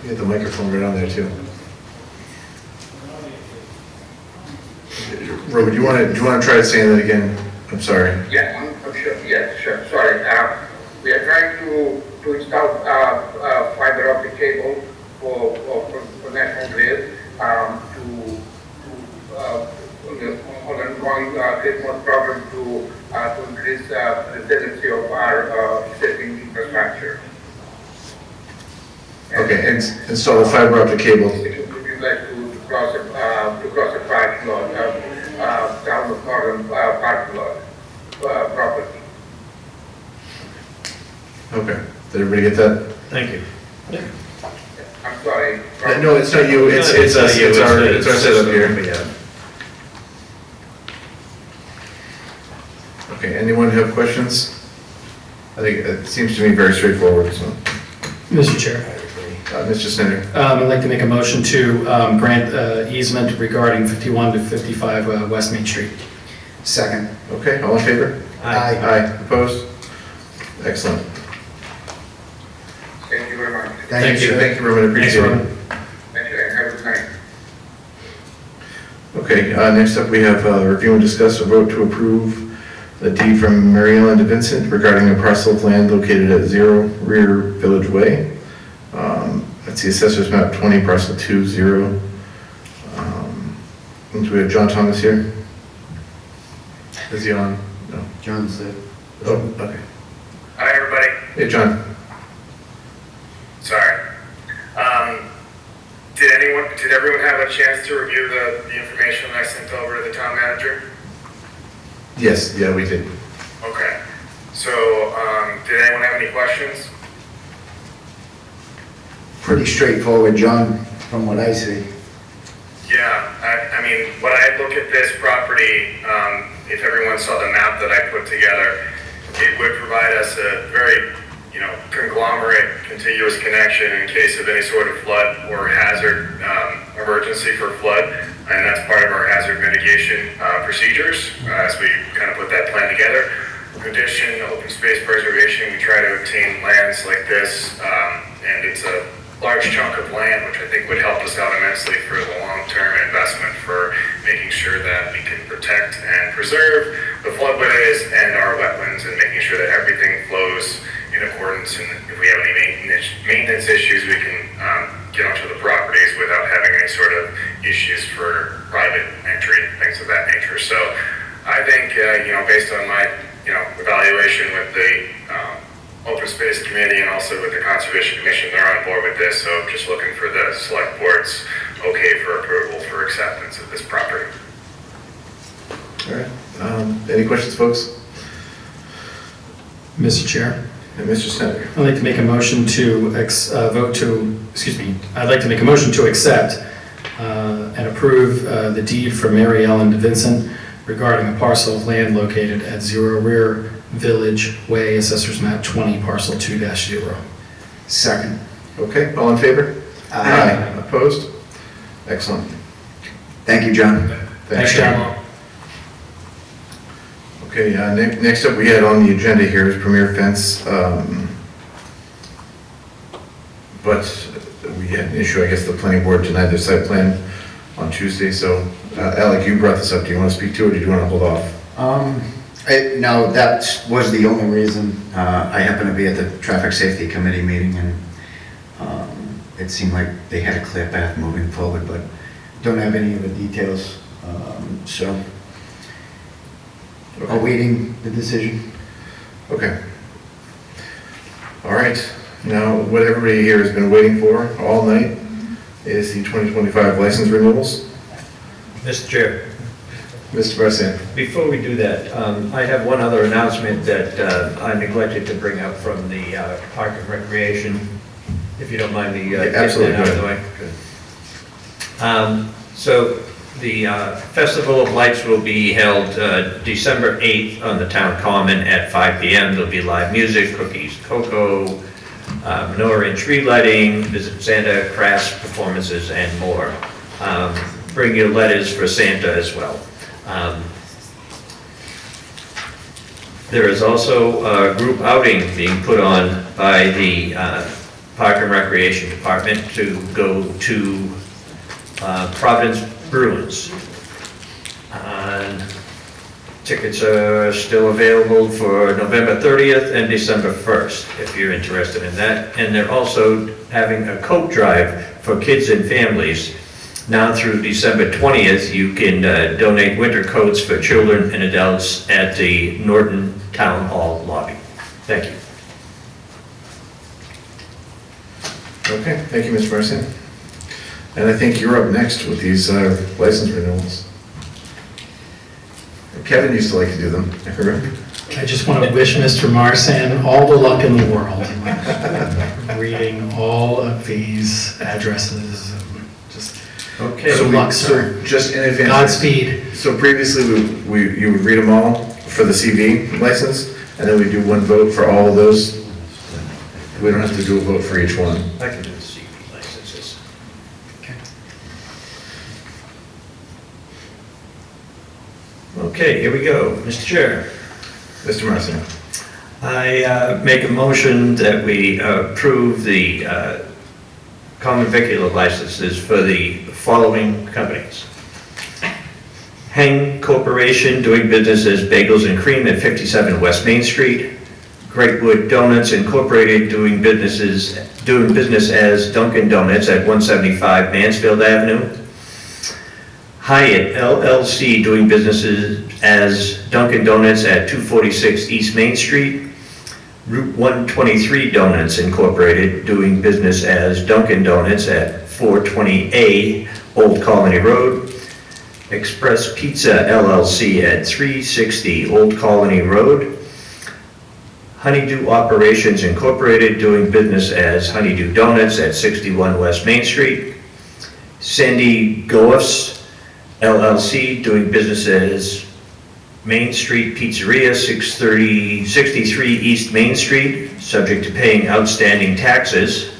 we have the microphone right on there too. Robert, do you want to try saying that again? I'm sorry. Yeah, I'm sure. Yeah, sure. Sorry. We are trying to install fiber optic cable for National Grid on an ongoing grid mode program to increase the resiliency of our existing infrastructure. Okay, and install the fiber optic cable. Would you like to cross a parking lot, down the Northern parking lot property? Okay. Did everybody get that? Thank you. I'm sorry. No, it's not you. It's No, us. not you. It's our setup here. Yeah. anyone have questions? I think it seems to me very straightforward, so. Mr. Chair, Mr. Snyder? I'd like to make a motion to grant easement regarding 51 to 55 West Main Street. Second. Okay, all in favor? Aye. Aye, opposed? Excellent. Thank you very much. Thank you, Roman, appreciate it. Thank you, and have a good night. Okay, next up, we have review and discuss a vote to approve the deed from Mary Ellen de Vincent regarding a parcel of land located at 0 Rear Village Way. That's the assessor's map 20, parcel 20. And do we have John Thomas here? Is he on? No. John's there. Oh, okay. Hi, everybody. Hey, John. Sorry. Did everyone have a chance to review the information I sent over to the town manager? Yes, yeah, we did. Okay. So, did anyone have any questions? Pretty straightforward, John, from what I see. Yeah, I mean, when I look at this property, if everyone saw the map that I put together, it would provide us a very, conglomerate, contiguous connection in case of any sort of flood or hazard, emergency for flood, and that's part of our hazard mitigation procedures as we kind of put that plan together. In addition, open space preservation, we try to obtain lands like this, and it's a large chunk of land, which I think would help us out immensely for the long-term investment for making sure that we can protect and preserve the floodways and our wetlands and making sure that everything flows in accordance. And if we have any maintenance issues, we can get onto the properties without having any sort of issues for private entry, things of that nature. So I think, based on my, evaluation with the Open Space Committee and also with the Conservation Commission, they're on board with this. So I'm just looking for the select board's okay for approval for acceptance of this property. All right. Any questions, folks? Mr. Chair, And Mr. Snyder? I'd like to make a motion to I'd like to make a motion to accept and approve the deed for Mary Ellen de Vincent regarding a parcel of land located at 0 Rear Village Way, Assessor's Map 20, Parcel 2-0. Second. Okay, all in favor? Aye. Opposed? Excellent. Thank you, John. Thanks, John. Okay, next up we had on the agenda here is Premier Fence. But we had an issue, I guess the planning board denied their site plan on Tuesday. So Alec, you brought this up. Do you want to speak to it or do you want to hold off? No, that was the only reason. I happened to be at the Traffic Safety Committee meeting, and it seemed like they had a clear path moving forward, but don't have any of the details. So, awaiting the decision. Okay. All right. Now, what everybody here has been waiting for all night is the 2025 license renewals. Mr. Chair, Mr. Barsan. before we do that, I have one other announcement that I neglected to bring up from the Park and Recreation, if you don't mind me getting absolutely, that out of the way. So the Festival of Lights will be held December 8th on the Town Common at 5 p.m. There'll be live music, cookies, cocoa, menorah and tree lighting, visit Santa, crafts, performances, and more. Bring your letters for Santa as well. There is also a group outing being put on by the Park and Recreation Department to go to Providence Bruins. And tickets are still available for November 30th and December 1st, if you're interested in that. And they're also having a coat drive for kids and families. Now through December 20th, you can donate winter coats for children and adults at the Norton Town Hall lobby. Thank you. Okay, thank you, Mr. Barsan. And I think you're up next with these license renewals. Kevin used to like to do them, I remember. I just want to wish Mr. Marsan all the luck in the world. Reading all of these addresses, just Okay. good luck, sir. So just in advance. Godspeed. So previously, you would read them all for the CV license, and then we do one vote for all of those. We don't have to do a vote for each one. I can do the CV licenses. Okay, here we go. Mr. Chair. Mr. Marson. I make a motion that we approve the common vicular licenses for the following companies. Heng Corporation, doing business as Bagels and Cream at 57 West Main Street. Greatwood Donuts Incorporated, doing business as Dunkin' Donuts at 175 Mansfield Avenue. Hyatt LLC, doing businesses as Dunkin' Donuts at 246 East Main Street. Route 123 Donuts Incorporated, doing business as Dunkin' Donuts at 420A Old Colony Road. Express Pizza LLC at 360 Old Colony Road. Honeydew Operations Incorporated, doing business as Honeydew Donuts at 61 West Main Street. Sandy Goffs LLC, doing business as Main Street Pizzeria, 63 East Main Street, subject to paying outstanding taxes.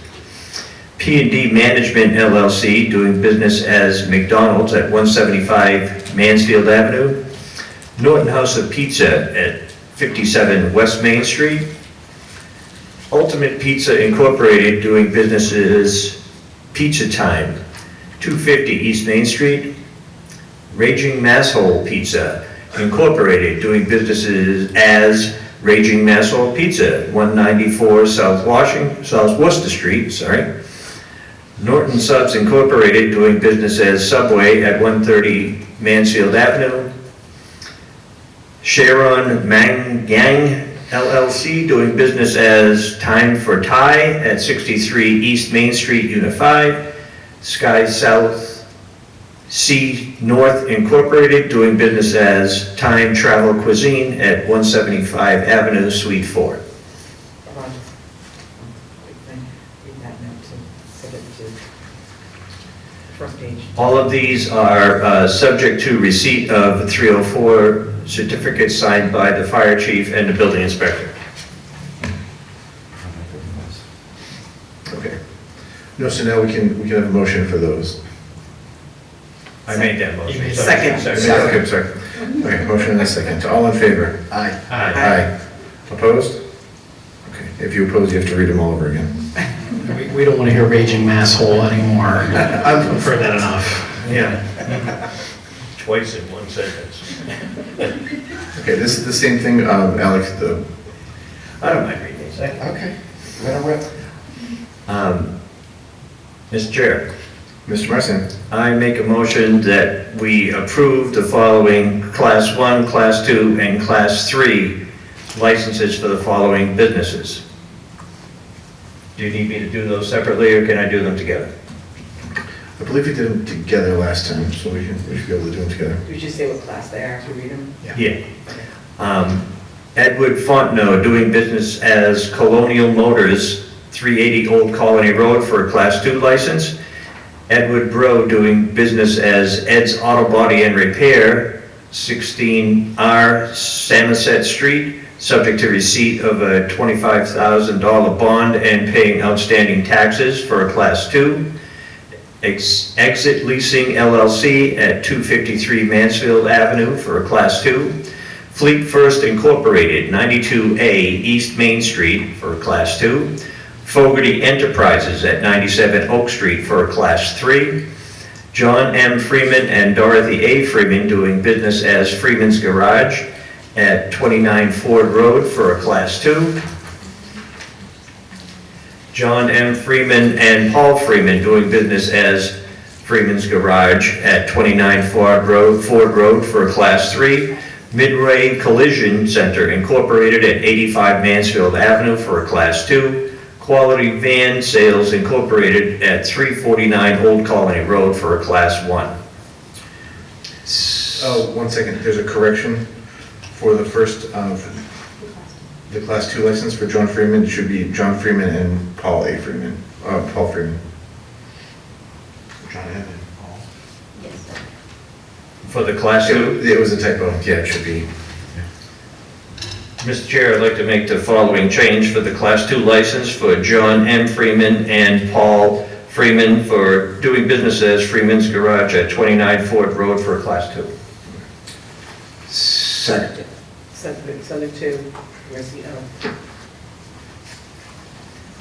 P&D Management LLC, doing business as McDonald's at 175 Mansfield Avenue. Norton House of Pizza at 57 West Main Street. Ultimate Pizza Incorporated, doing business as Pizza Time, 250 East Main Street. Raging Masshole Pizza Incorporated, doing businesses as Raging Masshole Pizza, 194 South Worcester Street, Norton Subs Incorporated, doing business as Subway at 130 Mansfield Avenue. Sharon Mangang LLC, doing business as Time for Thai at 63 East Main Street, Unit 5. Sky South Sea North Incorporated, doing business as Time Travel Cuisine at 175 Avenue, Suite 4. All of these are subject to receipt of 304 certificates signed by the fire chief and the building inspector. Okay. No, so now we can have a motion for those. I made that motion. Second. Okay, sorry. Okay, motion and a second. All in favor? Aye. Aye. Opposed? Okay, if you oppose, you have to read them all over again. We don't want to hear raging masshole anymore. I've heard that enough. Yeah. Twice in one sentence. Okay, this is the same thing, Alex, I don't mind reading these. Okay. Let her rip. Mr. Chair. Mr. Marson. I make a motion that we approve the following Class 1, Class 2, and Class 3 licenses for the following businesses. Do you need me to do those separately, or can I do them together? I believe we did them together last time, so we should be able to do them together. Did you say what class they are to read them? Yeah. Edward Fontenot, doing business as Colonial Motors, 380 Old Colony Road, for a Class 2 license. Edward Bro, doing business as Ed's Auto Body and Repair, 16R Samoset Street, subject to receipt of a $25,000 bond and paying outstanding taxes, for a Class 2. Exit Leasing LLC at 253 Mansfield Avenue, for a Class 2. Fleet First Incorporated, 92A East Main Street, for a Class 2. Fogarty Enterprises at 97 Oak Street, for a Class 3. John M. Freeman and Dorothy A. Freeman, doing business as Freeman's Garage at 29 Ford Road, for a Class 2. John M. Freeman and Paul Freeman, doing business as Freeman's Garage at 29 Ford Road, for a Class 3. Midway Collision Center Incorporated at 85 Mansfield Avenue, for a Class 2. Quality Van Sales Incorporated at 349 Old Colony Road, for a Class 1. Oh, 1 second, there's a correction for the first, the Class 2 license for John Freeman. It should be John Freeman and Paul A. Freeman, Paul Freeman. John M. and Paul. For the Class 2? It was a typo, yeah, it should be. Mr. Chair, I'd like to make the following change for the Class 2 license for John M. Freeman and Paul Freeman for doing business as Freeman's Garage at 29 Ford Road for a Class 2. Second. Subject to, where's the,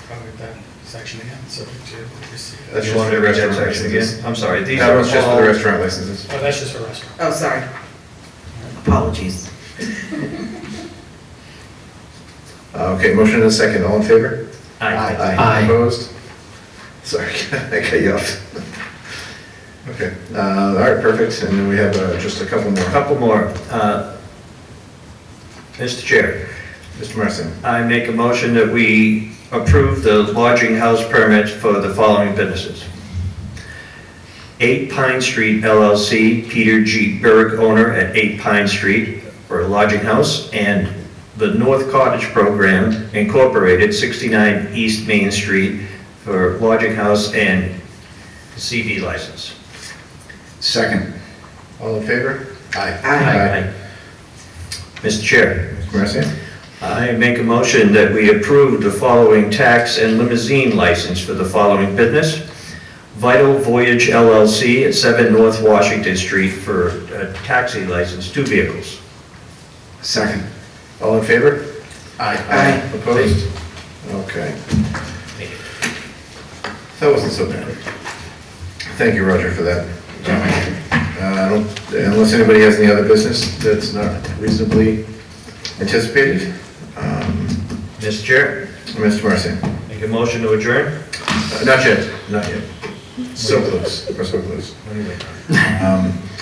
Probably that section again, subject to receipt. That's You just want for me to read that restaurant section licenses. again? I'm sorry, these That are one's just for the all... restaurant licenses. Oh, that's just for restaurant. oh, sorry. Apologies. Okay, motion and a second, all in favor? Aye. Aye. Opposed? Sorry, I cut you off. Okay, all right, perfect, and then we have just a couple more. Couple more. Mr. Chair, Mr. Marson. I make a motion that we approve the lodging house permit for the following businesses. 8 Pine Street LLC, Peter G. Berg, owner at 8 Pine Street for a lodging house, and the North Cottage Program Incorporated, 69 East Main Street for lodging house and CV license. Second. All in favor? Aye. Aye. Mr. Chair, Mr. Marson. I make a motion that we approve the following tax and limousine license for the following business. Vital Voyage LLC at 7 North Washington Street for a taxi license, 2 vehicles. Second. All in favor? Aye. Opposed? Okay. That wasn't so bad. Thank you, Roger, for that. Unless anybody has any other business that's not reasonably anticipated, Mr. Chair, Mr. Marcy. make a motion to adjourn. Not yet, not yet. So close, we're so close.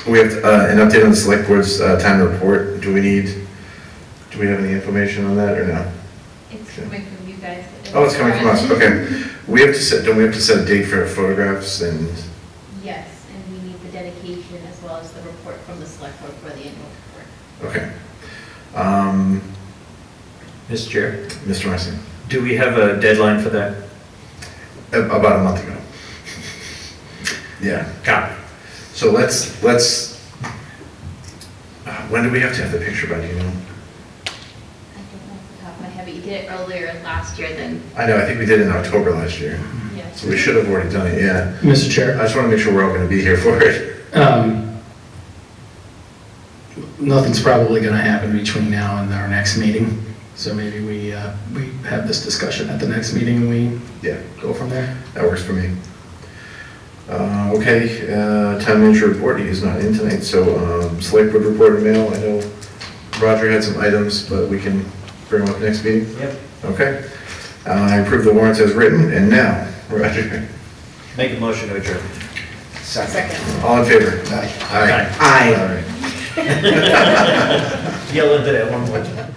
We have an update on the select board's time report. Do we have any information on that or no? It's coming from you guys. Oh, it's coming from us, okay. Don't we have to set a date for photographs and, Yes, and we need the dedication as well as the report from the select board for the annual report. okay. Mr. Chair, Mr. Marcy. do we have a deadline for that? About a month ago. Yeah. Got it. So let's, when do we have to have the picture by, do you know? I don't know off the top of my head, but you did it earlier last year than, I know, I think we did in October last year. yeah. So we should have already done it, yeah. Mr. Chair, I just want to make sure we're all going to be here for it. nothing's probably going to happen between now and our next meeting, so maybe we have this discussion at the next meeting and we Yeah, go from there. that works for me. Okay, town manager report, he is not in tonight, so select board report and mail, I know Roger had some items, but we can bring them up next meeting? Yep. Okay. I approve the warrants as written, and now, Roger. Make a motion to adjourn. Second. All in favor? Aye. All right. Yell into that one more time.